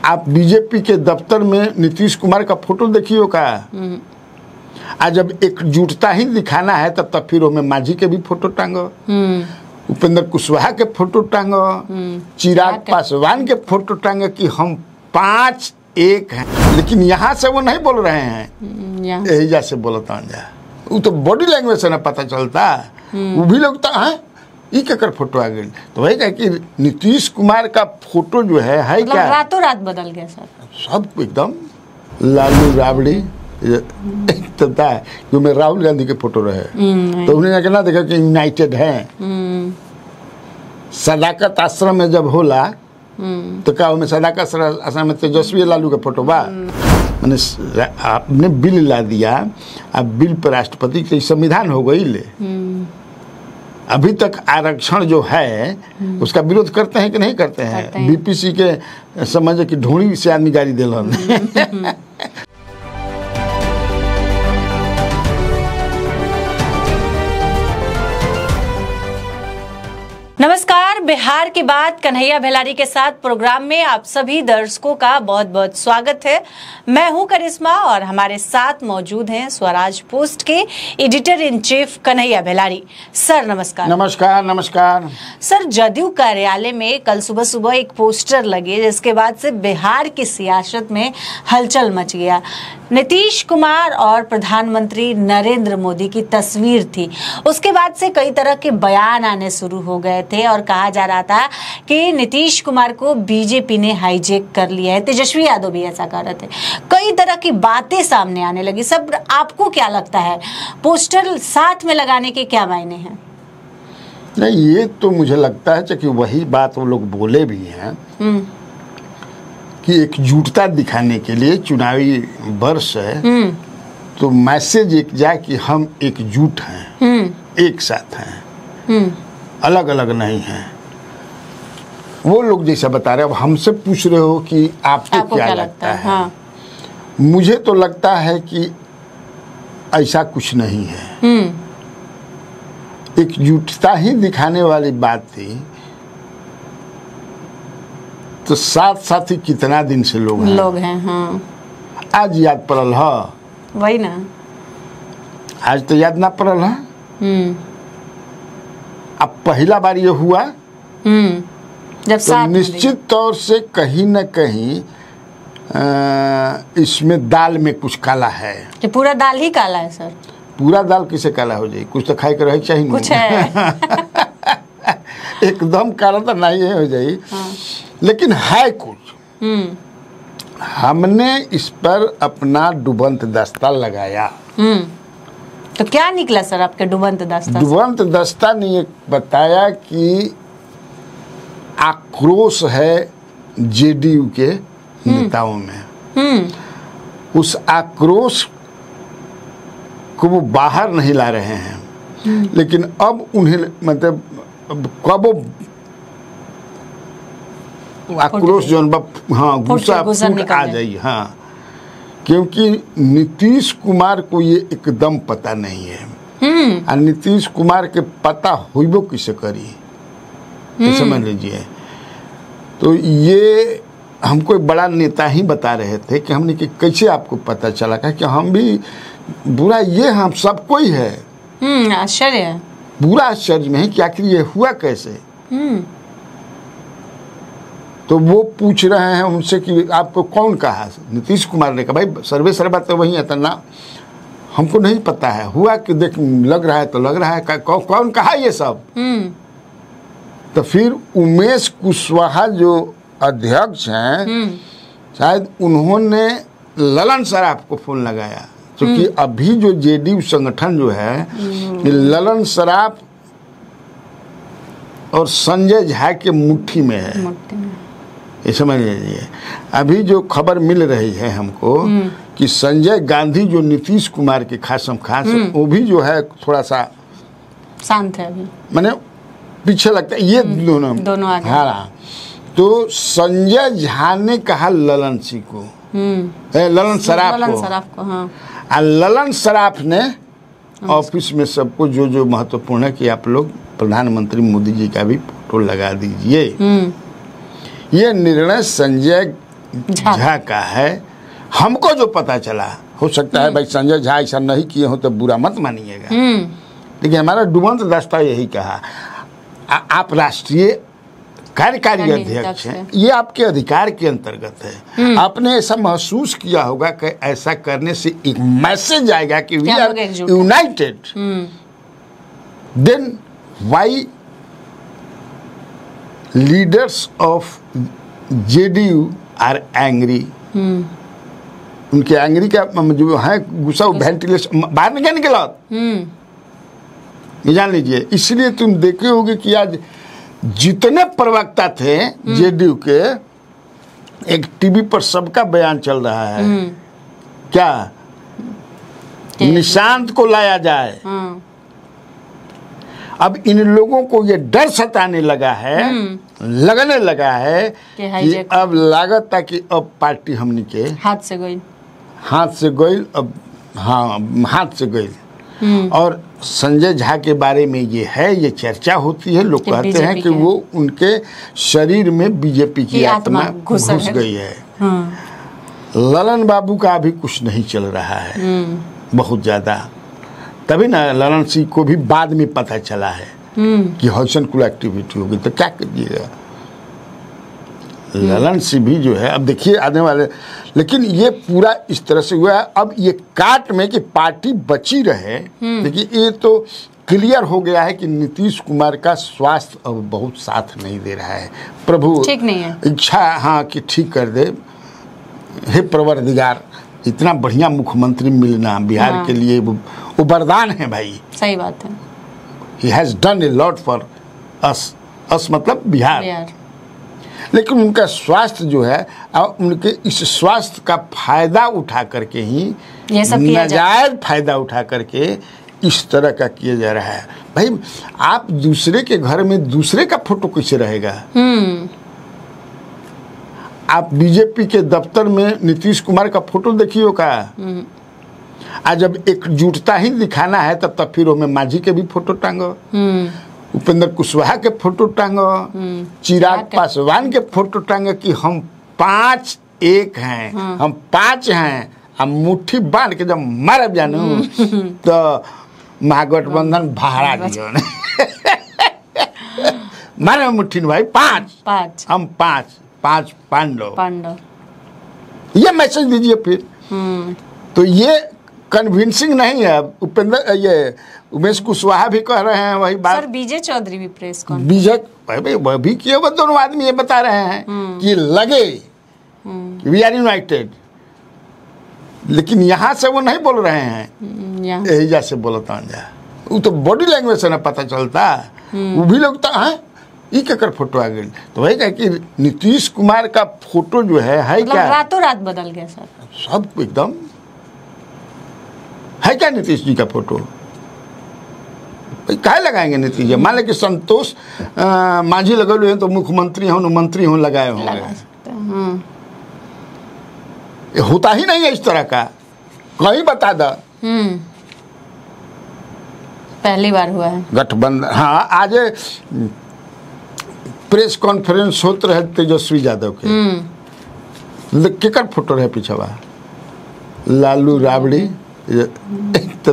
आप बीजेपी के दफ्तर में नीतीश कुमार का फोटो देखियो का। आज जब एकजुटता ही दिखाना है तब फिर में मांझी के भी फोटो टांगो, उपेंद्र कुशवाहा के फोटो टांगो, चिराग पासवान के फोटो टांगो कि हम 5-1 हैं। लेकिन यहाँ से वो नहीं बोल रहे हैं, यही जैसे बोलता जा वो तो बॉडी लैंग्वेज से ना पता चलता। वो भी लोग है ई के फोटो आ गई तो वही कह कि नीतीश कुमार का फोटो जो है मतलब क्या रातों रात बदल गया सर, सब एकदम लालू राबड़ी पता है जो में राहुल गांधी के फोटो रहे तो उन्हें ना देखा कि यूनाइटेड है। सदाकत आश्रम में जब होला तो क्या में सदाकत आश्रम में तेजस्वी लालू का फोटो बा। मैंने आपने बिल ला दिया, अब बिल पर राष्ट्रपति के संविधान हो गई ले। अभी तक आरक्षण जो है उसका विरोध करते हैं कि नहीं करते हैं? बीपीसी के समझ कि ढोड़ी से आदमी गाड़ी दिल। नमस्कार, बिहार की बात कन्हैया भेलारी के साथ प्रोग्राम में आप सभी दर्शकों का बहुत बहुत स्वागत है। मैं हूं करिश्मा और हमारे साथ मौजूद हैं स्वराज पोस्ट के editor in chief Kanhaiya Bhelari. Sir नमस्कार। नमस्कार। नमस्कार सर, जदयू कार्यालय में कल सुबह सुबह एक पोस्टर लगे जिसके बाद से बिहार की सियासत में हलचल मच गया। नीतीश कुमार और प्रधानमंत्री नरेंद्र मोदी की तस्वीर थी। उसके बाद से कई तरह के बयान आने शुरू हो गए थे और कहा जा रहा था कि नीतीश कुमार को बीजेपी ने हाईजैक कर लिया है। तेजस्वी यादव भी ऐसा कर रहे थे। कई तरह की बातें सामने आने लगी। सब आपको क्या लगता है, पोस्टर साथ में लगाने के क्या मायने हैं? नहीं, ये तो मुझे लगता है कि वही बात वो लोग बोले भी हैं कि एकजुटता दिखाने के लिए चुनावी वर्ष है तो मैसेज एक जाए कि हम एकजुट हैं, एक साथ हैं, अलग अलग नहीं हैं। वो लोग जैसा बता रहे, अब हमसे पूछ रहे हो कि आपको क्या लगता है? हाँ। मुझे तो लगता है कि ऐसा कुछ नहीं है। एकजुटता ही दिखाने वाली बात थी तो साथ साथ ही कितना दिन से लोग हैं। हाँ। आज याद पड़ल है, वही ना, आज तो याद ना पड़ल है। अब पहला बार ये हुआ जब तो निश्चित तौर से कहीं न कहीं इसमें दाल में कुछ काला है। कि पूरा दाल ही काला है सर? पूरा दाल किसे काला हो जाए? कुछ तो खाई के रहे चाहिए, कुछ है। एकदम काला तो नहीं हो जाए। हाँ। लेकिन है कुछ। हमने इस पर अपना डुबंत दस्ता लगाया। तो क्या निकला सर आपके डुबंत दस्ता? डुबंत दस्ता ने ये बताया कि आक्रोश है जेडीयू के नेताओं में। उस आक्रोश को वो बाहर नहीं ला रहे हैं, लेकिन अब उन्हें मतलब कब आक्रोश जो हाँ गुस्सा फूट आ जाए। हाँ, क्योंकि नीतीश कुमार को ये एकदम पता नहीं है। और नीतीश कुमार के पता हुईबो किसे करी, समझ लीजिए। तो ये हमको एक बड़ा नेता ही बता रहे थे कि हमने कि कैसे आपको पता चला कि हम भी बुरा, ये हम सबको ही है। आश्चर्य है, बुरा आश्चर्य में है कि आखिर ये हुआ कैसे। तो वो पूछ रहे हैं उनसे कि आपको कौन कहा? नीतीश कुमार ने कहा भाई सर्वे सर्वा तो वही है ना, हमको नहीं पता है। हुआ कि देख लग रहा है तो लग रहा है, कौन कहा ये सब? तो फिर उमेश कुशवाहा जो अध्यक्ष हैं शायद उन्होंने ललन सराफ को फोन लगाया, क्योंकि अभी जो जेडीयू संगठन जो है ललन सराफ और संजय झा के मुट्ठी में है। ये समझ लीजिए। अभी जो खबर मिल रही है हमको कि संजय गांधी जो नीतीश कुमार के खासम खास वो भी जो है थोड़ा सा शांत है अभी, मैंने पीछे लगता है। ये दोनों आगे। हाँ, तो संजय झा ने कहा ललन सिंह को, ललन सराफ को हाँ। और ललन सराफ ने ऑफिस में सबको जो जो महत्वपूर्ण है कि आप लोग प्रधानमंत्री मोदी जी का भी फोटो लगा दीजिए। ये निर्णय संजय झा का है। हमको जो पता चला, हो सकता है भाई संजय झा ऐसा नहीं किए हो तो बुरा मत मानिएगा, लेकिन हमारा डुबंत दस्ता यही कहा, आप राष्ट्रीय कार्यकारी अध्यक्ष हैं, ये आपके अधिकार के अंतर्गत है। आपने ऐसा महसूस किया होगा कि ऐसा करने से एक मैसेज आएगा कि we are united, then why leaders of JDU are angry. उनके एंग्री का जो है गुस्सा, वेंटिलेशन बाहर नहीं निकला, ये जान लीजिए। इसलिए तुम देखे होगे कि आज जितने प्रवक्ता थे जेडीयू के, एक टीवी पर सबका बयान चल रहा है, क्या निशांत को लाया जाए। अब इन लोगों को ये डर सताने लगा है, लगने लगा है कि अब लागत था कि अब पार्टी हमनी के हाथ से गई, अब हाँ हाथ से गई। और संजय झा के बारे में ये है, ये चर्चा होती है, लोग कहते हैं कि वो उनके शरीर में बीजेपी की आत्मा घुस गई है। ललन बाबू का अभी कुछ नहीं चल रहा है बहुत ज्यादा, तभी ना ललन सिंह को भी बाद में पता चला है कि हॉर्सन कुल एक्टिविटी होगी, तो क्या करिएगा। ललन सिंह भी जो है, अब देखिए आने वाले, लेकिन ये पूरा इस तरह से हुआ है। अब ये काट में कि पार्टी बची रहे, देखिए ये तो क्लियर हो गया है कि नीतीश कुमार का स्वास्थ्य अब बहुत साथ नहीं दे रहा है। प्रभु ठीक नहीं है, इच्छा हाँ कि ठीक कर दे, हे परवरदिगार। इतना बढ़िया मुख्यमंत्री मिलना बिहार के लिए वो वरदान है भाई, सही बात है। He has done a lot for us, us मतलब बिहार। लेकिन उनका स्वास्थ्य जो है, उनके इस स्वास्थ्य का फायदा उठा करके ही, नाजायज फायदा उठा करके इस तरह का किया जा रहा है। भाई आप दूसरे के घर में दूसरे का फोटो कैसे रहेगा। आप बीजेपी के दफ्तर में नीतीश कुमार का फोटो देखिए का, आज जब एकजुटता ही दिखाना है तब फिर हमें मांझी के भी फोटो टांगो, उपेंद्र कुशवाहा के फोटो टांगो, चिराग पासवान के फोटो टांगो कि हम 5-1 हैं, हम 5 हैं। अब मुट्ठी बांध के जब मर जानू तो महागठबंधन भाड़ा दियो मारे मुट्ठी भाई 5 हम 5 पांडव, ये मैसेज दीजिए फिर। तो ये कन्विंसिंग नहीं है। उपेंद्र ये उमेश कुशवाहा भी कह रहे हैं वही बात। सर विजय चौधरी भी प्रेस कॉन्फ्रेंस, विजय वह भी किए, वो दोनों आदमी ये बता रहे हैं कि लगे वी आर यूनाइटेड, लेकिन यहाँ से वो नहीं बोल रहे हैं, यही जैसे बोलता जा, वो तो बॉडी लैंग्वेज से ना पता चलता। वो भी लोग तो हैं ये क्या कर फोटो आ गई, तो वही कह कि नीतीश कुमार का फोटो जो है क्या रातों रात बदल गया सर, सब एकदम है क्या नीतीश जी का फोटो। काहे लगाएंगे नीतीश जी, मान ले कि संतोष मांझी लगे हुए हैं तो मुख्यमंत्री हो मंत्री हो लगाए होंगे, होता ही नहीं है इस तरह का, कहीं बता दो। पहली बार हुआ है गठबंधन। हाँ आज प्रेस कॉन्फ्रेंस होते रहे तेजस्वी यादव के, केकर फोटो रहे पीछे, लालू राबड़ी तो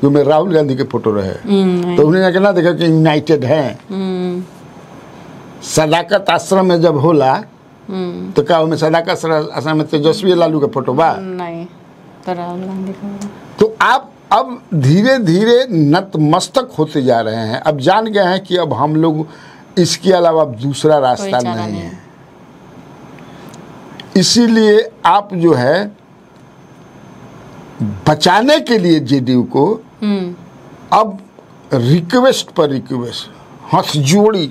जो में राहुल गांधी के फोटो रहे, तो उन्हें कहना देखा कि यूनाइटेड हैं। सदाकत आश्रम में जब होला तो क्या उनमें सदाकत आश्रम में तेजस्वी लालू का फोटो बा नहीं, तो राहुल गांधी का। तो आप अब धीरे धीरे नतमस्तक होते जा रहे हैं। अब जान गए हैं कि अब हम लोग इसके अलावा दूसरा रास्ता नहीं है। इसीलिए आप जो है बचाने के लिए जेडीयू को अब रिक्वेस्ट पर रिक्वेस्ट, हाथ जोड़ी,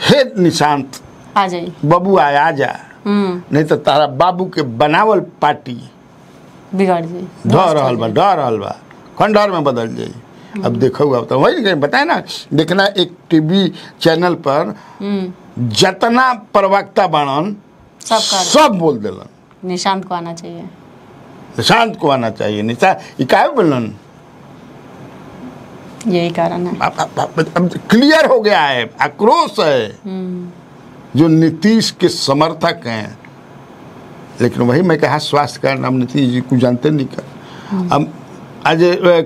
हे निशांत आ जाइए, बाबू आ जा, नहीं तो तारा बाबू के बनावल पार्टी बिगड़ जाए, डर रहल बा खंडहर में बदल जाए। अब देखो तो वही बताए ना, देखना एक टीवी चैनल पर जितना प्रवक्ता बनन सब बोल दिलन निशांत को आना चाहिए, निशांत को आना चाहिए। निशांत क्या बोलन, यही कारण है। अब क्लियर हो गया है, आक्रोश है, जो नीतीश के समर्थक हैं, लेकिन वही मैं कहा स्वास्थ्य कारण हम नीतीश जी को जानते नहीं कर। अब आज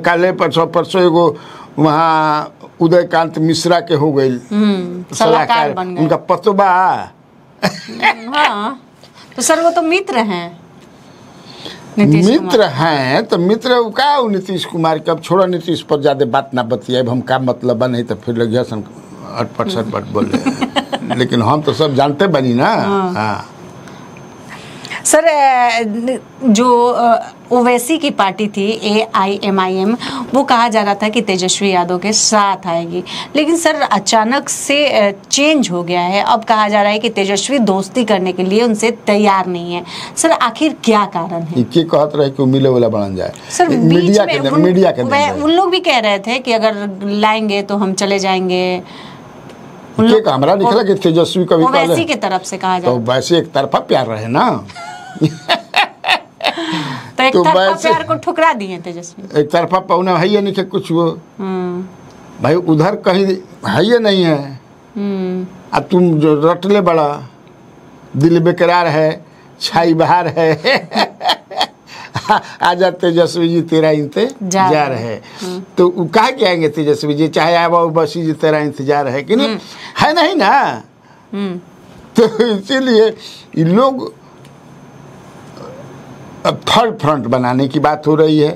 काले परसों एगो वहाँ उदयकांत मिश्रा के हो गई सलाहकार बन गए। उनका पतोबा। हाँ, तो सर वो तो मित्र हैं नीतीश मित्र हैं तो मित्र का नीतीश कुमार के। अब छोड़ो नीतीश पर ज्यादा बात ना बतियाए, हम का मतलब नहीं तो फिर लग गया अटपट सटपट बोले। लेकिन हम तो सब जानते बनी ना। हाँ। सर जो ओवैसी की पार्टी थी AIMIM, वो कहा जा रहा था कि तेजस्वी यादव के साथ आएगी, लेकिन सर अचानक से चेंज हो गया है। अब कहा जा रहा है कि तेजस्वी दोस्ती करने के लिए उनसे तैयार नहीं है। सर आखिर क्या कारण है? ये कहत रहे कि मिले वाला बन जाए सर, मीडिया के उन लोग भी कह रहे थे कि अगर लाएंगे तो हम चले जाएंगे। हमरा निकला कि तेजस्वी कभी ओवैसी की तरफ से कहा जाए तो वैसे एक तरफा प्यार रहे ना। तो एक तरफा प्यार को ठुकरा दिए तेजस्वी। एक तरफा पौना है ये नहीं कि कुछ वो भाई उधर कहीं है ये नहीं है। अब तुम जो रटले बड़ा दिल बेकरार है, छाई बहार है। आजा तेजस्वी जी तेरा इंतजार है। तो कहा के आएंगे तेजस्वी जी, चाहे आवा बसी जी तेरा इंतजार है कि नहीं, है नहीं ना। तो इसीलिए ये लोग अब थर्ड फ्रंट बनाने की बात हो रही है।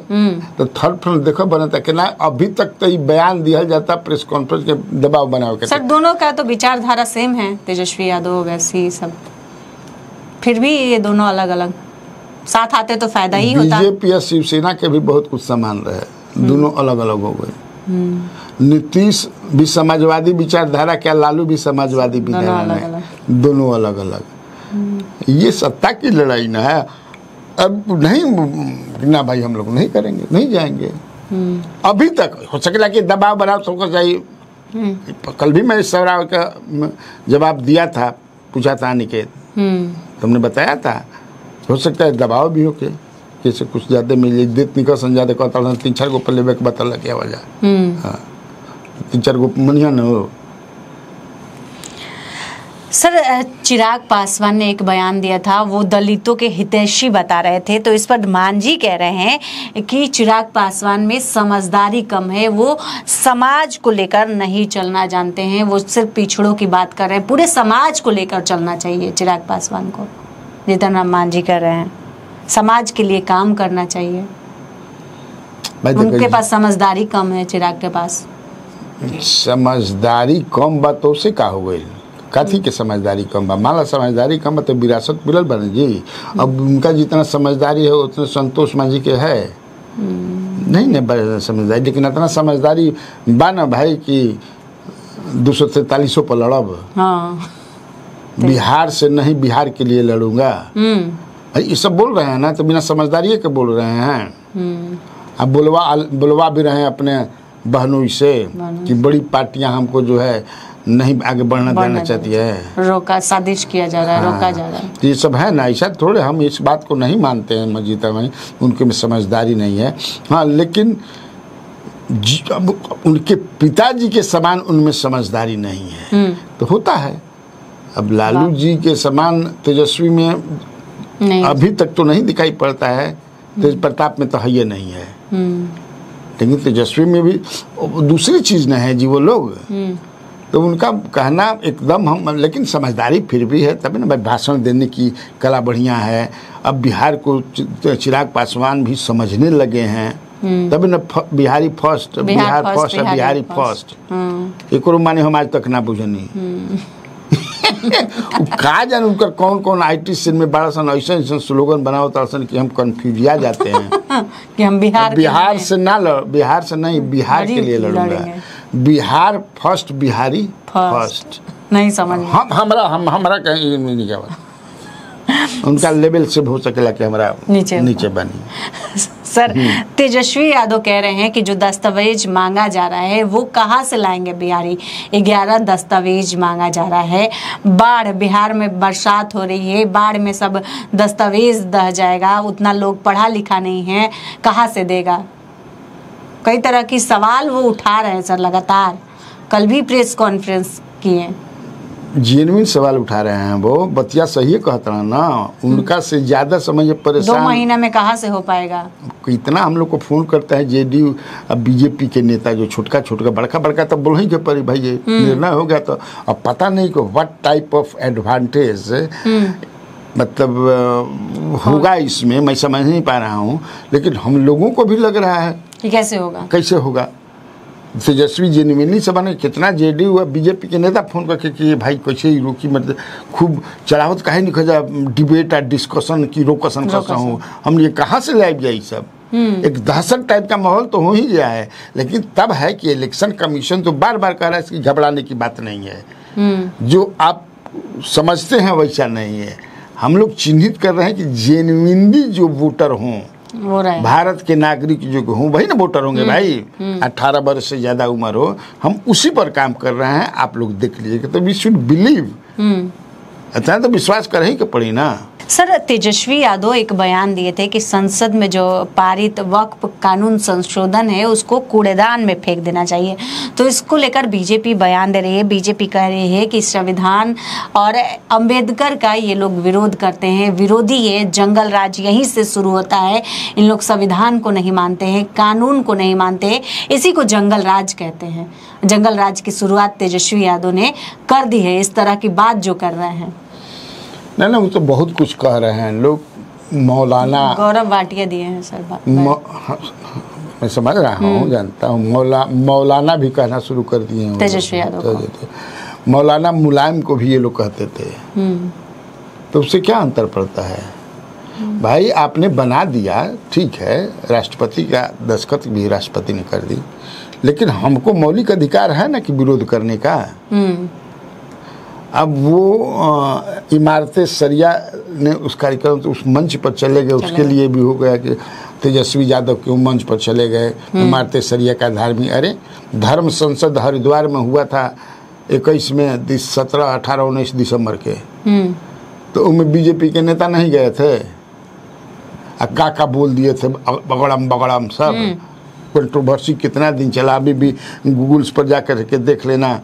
तो थर्ड फ्रंट देखो बनता कि ना, अभी तक तो ये बयान दिया जाता प्रेस कॉन्फ्रेंस के दबाव बनाओ के। सर दोनों का तो विचारधारा सेम है, तेजस्वी यादव वैसी सब, फिर भी ये दोनों अलग अलग साथ आते तो फायदा ही होता। बीजेपी या शिवसेना के भी बहुत कुछ समान रहे, दोनों अलग अलग हो गए। नीतीश भी समाजवादी विचारधारा, क्या लालू भी समाजवादी विचारधारा है, दोनों अलग अलग। ये सत्ता की लड़ाई ना है। अब नहीं ना भाई, हम लोग नहीं करेंगे, नहीं जाएंगे। अभी तक हो सकेगा कि दबाव बनाओ सबको चाहिए। कल भी मैं इस सवाल का जवाब दिया था, पूछा था अनिकेत, तुमने बताया था हो सकता है दबाव भी हो के जैसे कुछ ज्यादा मिले देत निकल संज्यादा कहता 3-4 गो पल्ले बेक बता लगे वजह। हाँ 3-4 गो मनिया न हो। सर चिराग पासवान ने एक बयान दिया था, वो दलितों के हितैषी बता रहे थे, तो इस पर मांझी कह रहे हैं कि चिराग पासवान में समझदारी कम है, वो समाज को लेकर नहीं चलना जानते हैं, वो सिर्फ पिछड़ों की बात कर रहे हैं। पूरे समाज को लेकर चलना चाहिए चिराग पासवान को, जितना मांझी कर रहे हैं। समाज के लिए काम करना चाहिए। उनके पास समझदारी कम है, चिराग के पास समझदारी कम बातों से का हो गई। काथी के समझदारी कम बा, मान ला समझदारी कम बा तो विरासत मिलल बने जी। अब उनका जितना समझदारी है उतना संतोष मांझी के है नहीं न समझदारी, लेकिन इतना समझदारी बा ना भाई कि 243 पर लड़ब। हाँ। बिहार से नहीं, बिहार के लिए लड़ूंगा। ये सब बोल रहे हैं ना, तो बिना समझदारी के बोल रहे हैं। अब बुलवा भी रहे हैं अपने बहनों से कि बड़ी पार्टियां हमको जो है नहीं आगे बढ़ना देना चाहती है, रोका साजिश किया जा रहा है, रोका जा रहा है। तो ये सब है ना, ऐसा थोड़े हम इस बात को नहीं मानते हैं मजीदा भाई, उनके में समझदारी नहीं है। हाँ लेकिन अब उनके पिताजी के समान उनमें समझदारी नहीं है तो होता है। अब लालू जी के समान तेजस्वी में नहीं, अभी तक तो नहीं दिखाई पड़ता है, तेज प्रताप में तो है ये नहीं है, लेकिन तेजस्वी में भी दूसरी चीज न है जी वो लोग। तो उनका कहना एकदम हम, लेकिन समझदारी फिर भी है, तभी ना भाई भाषण देने की कला बढ़िया है। अब बिहार को चिराग पासवान भी समझने लगे हैं, तभी ना Bihari first, Bihar first, Bihari first. एक माने हम आज तक ना बुझनी कहा जाने उनका कौन कौन IT सेल में बड़ा सन ऐसा ऐसा स्लोगन बनाओ सन कि हम कंफ्यूजिया जाते हैं कि हम बिहार से ना बिहार से नहीं, बिहार के लिए लड़ूंगा। बिहार फर्स्ट, बिहारी फर्स्ट नहीं समझ हमारा कहीं नहीं क्या उनका लेवल से हो सकेला कि हमारा नीचे बनी। सर तेजस्वी यादव कह रहे हैं कि जो दस्तावेज मांगा जा रहा है वो कहाँ से लाएंगे बिहारी। 11 दस्तावेज मांगा जा रहा है। बाढ़, बिहार में बरसात हो रही है, बाढ़ में सब दस्तावेज दह जाएगा, उतना लोग पढ़ा लिखा नहीं है, कहाँ से देगा। कई तरह की सवाल वो उठा रहे हैं सर लगातार, कल भी प्रेस कॉन्फ्रेंस किए। जेन्युइन सवाल उठा रहे हैं, वो बतिया सही कहता है ना, उनका से ज्यादा समझ 2 परेशान। महीना में कहाँ से हो पाएगा? इतना हम लोग को फोन करता है जेडीयू अब बीजेपी के नेता जो छोटका छोटका बड़का बड़का तो बोल ही के पड़ी भाई ये निर्णय हो गया, तो अब पता नहीं कि व्हाट टाइप ऑफ एडवांटेज मतलब होगा इसमें, मैं समझ नहीं पा रहा हूँ, लेकिन हम लोगों को भी लग रहा है कि कैसे होगा, कैसे होगा। तेजस्वी जेन्युइनली सभा ने कितना जेडीयू और बीजेपी के नेता फोन करके कि भाई कैसे ही रोकी, मतलब खूब चढ़ावत काहे नहीं खोजा, डिबेट और डिस्कशन की रोकसन कैसा हो, हम ये कहाँ से लाइव जाए सब। एक दहशत टाइप का माहौल तो हो ही गया है, लेकिन तब है कि इलेक्शन कमीशन तो बार बार कह रहा है इसकी घबराने की बात नहीं है, जो आप समझते हैं वैसा नहीं है। हम लोग चिन्हित कर रहे हैं कि जेन्युइनली जो वोटर हों, भारत के नागरिक जो हों वही ना वोटर होंगे भाई, 18 वर्ष से ज्यादा उम्र हो, हम उसी पर काम कर रहे हैं। आप लोग देख लीजिएगा, तो वी शुड बिलीव, अच्छा तो विश्वास कर ही के पड़ी ना। सर, तेजस्वी यादव एक बयान दिए थे कि संसद में जो पारित वक्फ कानून संशोधन है उसको कूड़ेदान में फेंक देना चाहिए, तो इसको लेकर बीजेपी बयान दे रही है। बीजेपी कह रही है कि संविधान और अंबेडकर का ये लोग विरोध करते हैं, विरोधी है, जंगल राज यहीं से शुरू होता है। इन लोग संविधान को नहीं मानते हैं, कानून को नहीं मानते हैं, इसी को जंगल राज कहते हैं। जंगल राज की शुरुआत तेजस्वी यादव ने कर दी है, इस तरह की बात जो कर रहे हैं। नहीं वो तो बहुत कुछ कह रहे हैं लोग। मौलाना गौरव भाटिया दिए हैं सर बात। मैं समझ रहा हूँ, जानता हूँ। मौलाना भी कहना शुरू कर दिए हैं तेजस्वी यादव को। मौलाना मुलायम को भी ये लोग कहते थे, तो उससे क्या अंतर पड़ता है भाई? आपने बना दिया, ठीक है, राष्ट्रपति का दस्तखत भी राष्ट्रपति ने कर दी, लेकिन हमको मौलिक अधिकार है ना कि विरोध करने का। अब वो इमारतें सरिया ने उस कार्यक्रम तो उस मंच पर चले गए, उसके लिए भी हो गया कि तेजस्वी यादव क्यों मंच पर चले गए। इमारतें सरिया का धार्मिक, अरे धर्म संसद हरिद्वार में हुआ था 21 में 17, 18, 19 दिसंबर के, तो उनमें बीजेपी के नेता नहीं गए थे, का बोल दिए थे बगड़म सब। कंट्रोवर्सी कितना दिन चला, अभी भी गूगल्स पर जाकर के देख लेना,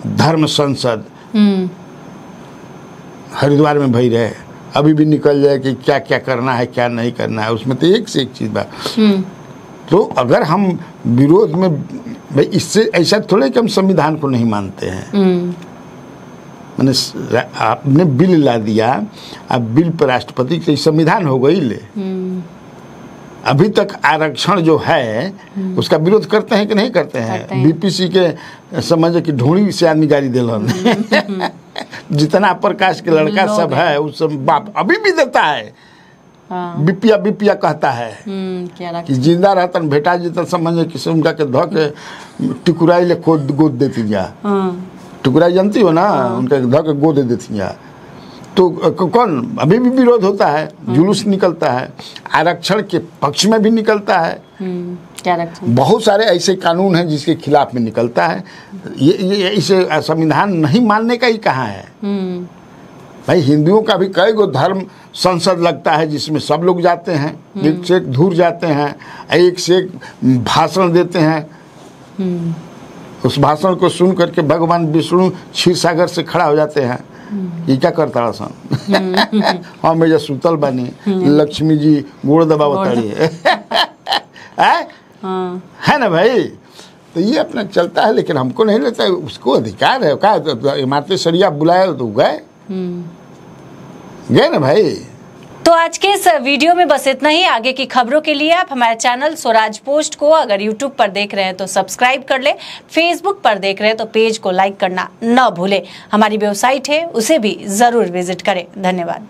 धर्म संसद हरिद्वार में भई रहे, अभी भी निकल जाए कि क्या क्या करना है क्या नहीं करना है, उसमें तो एक से एक चीज बात। तो अगर हम विरोध में, भाई इससे ऐसा थोड़े कि हम संविधान को नहीं मानते हैं। मैंने आपने बिल ला दिया, अब बिल पर राष्ट्रपति से संविधान हो गई ले। अभी तक आरक्षण जो है उसका विरोध करते हैं कि नहीं करते हैं? बीपीसी के समझ कि ढूंढी से आदमी गाड़ी दिलन जितना प्रकाश के लड़का सब है उस सब बाप अभी भी देता है। बिपिया बिपिया कहता है कि जिंदा रहता भेटा जीता समझ कि उनका के धो के टुकुराई ले गोद देती जा। टुकुराई जानती हो ना, उनका धो के गोद देती जा। तो कौन अभी भी विरोध होता है, जुलूस निकलता है, आरक्षण के पक्ष में भी निकलता है। बहुत सारे ऐसे कानून हैं जिसके खिलाफ में निकलता है। ये इसे संविधान नहीं मानने का ही कहाँ है भाई? हिंदुओं का भी कई गो धर्म संसद लगता है जिसमें सब लोग जाते हैं, एक से एक धूर जाते हैं, एक से एक भाषण देते हैं। उस भाषण को सुन करके भगवान विष्णु क्षीर सागर से खड़ा हो जाते हैं। ये क्या करता सन हाँ मैं सुतल बानी, लक्ष्मी जी गोड़ दबावताड़ी है ना भाई? तो ये अपना चलता है, लेकिन हमको नहीं लगता है उसको अधिकार है। क्या इमारतें सरिया बुलाए तो गए ना भाई। तो आज के इस वीडियो में बस इतना ही। आगे की खबरों के लिए आप हमारे चैनल स्वराज पोस्ट को अगर यूट्यूब पर देख रहे हैं तो सब्सक्राइब कर ले, फेसबुक पर देख रहे हैं तो पेज को लाइक करना न भूले। हमारी वेबसाइट है उसे भी जरूर विजिट करें। धन्यवाद।